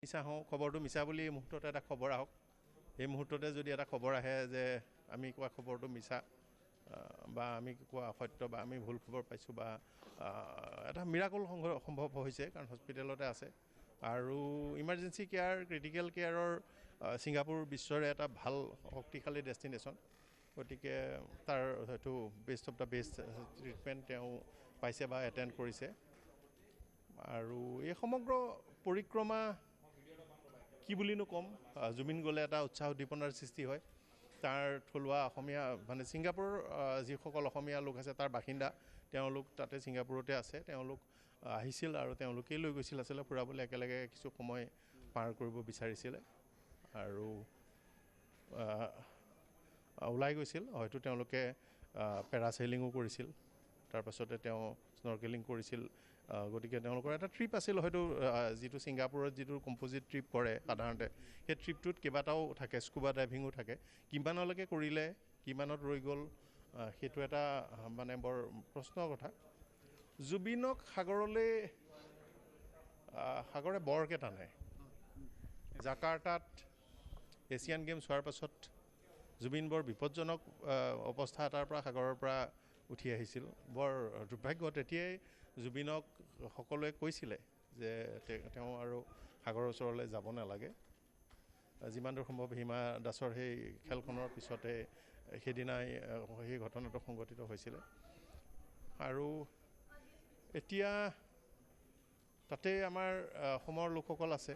মিছা হওঁ খবৰটো মিছা বুলি এই মুহূৰ্ততে এটা খবৰ আহক এই মুহূৰ্ততে যদি এটা খবৰ আহে যে আমি কোৱা খবৰটো মিছা বা আমি কোৱা অসত্য বা আমি ভুল খবৰ পাইছোঁ বা এটা মিৰাকল সম্ভৱ হৈছে কাৰণ হস্পিটেলতে আছে আৰু ইমাৰ্জেঞ্চি কেয়াৰ ক্ৰিটিকেল কেয়াৰৰ ছিংগাপুৰ বিশ্বৰে এটা ভাল শক্তিশালী ডেষ্টিনেশ্যন গতিকে তাৰ হয়তো best of the best treatment তেওঁ পাইছে বা এটেণ্ড কৰিছে আৰু এই সমগ্ৰ পৰিক্ৰমা কি বুলিনো ক'ম জুবিন গ'লে এটা উৎসাহ উদ্দীপনাৰ সৃষ্টি হয় তাৰ থলুৱা অসমীয়া মানে ছিংগাপুৰৰ যিসকল অসমীয়া লোক আছে তাৰ বাসিন্দা তেওঁলোক তাতে ছিংগাপুৰতে আছে তেওঁলোক আহিছিল আৰু তেওঁলোকেই লৈ গৈছিল আচলতে ফুৰাবলৈ একেলগে কিছু সময় পাৰ কৰিব বিচাৰিছিলে আৰু ওলাই গৈছিল হয়তো তেওঁলোকে পেৰাছেইলিঙো কৰিছিল তাৰপাছতে তেওঁ স্নৰ্কেলিং কৰিছিল গতিকে তেওঁলোকৰ এটা ট্ৰিপ আছিল হয়তো যিটো ছিংগাপুৰত যিটো কম্প'জিট ট্ৰিপ কৰে সাধাৰণতে সেই ট্ৰিপটোত কেইবাটাও থাকে স্কুবা ডাইভিঙো থাকে কিমানলৈকে কৰিলে কিমানত ৰৈ গ'ল সেইটো এটা মানে বৰ প্ৰশ্নৰ কথা জুবিনক সাগৰে বৰকৈ টানে জাকাৰ্টাত এছিয়ান গেমছ হোৱাৰ পাছত জুবিন বৰ বিপদজনক অৱস্থা এটাৰ পৰা সাগৰৰ পৰা উঠি আহিছিল বৰ দুৰ্ভাগ্য তেতিয়াই জুবিনক সকলোৱে কৈছিলে যে তেওঁ আৰু সাগৰৰ ওচৰলৈ যাব নালাগে যিমান দূৰ সম্ভৱ হিমা দাসৰ সেই খেলখনৰ পিছতে সেইদিনাই সেই ঘটনাটো সংঘটিত হৈছিলে আৰু এতিয়া তাতে আমাৰ অসমৰ লোকসকল আছে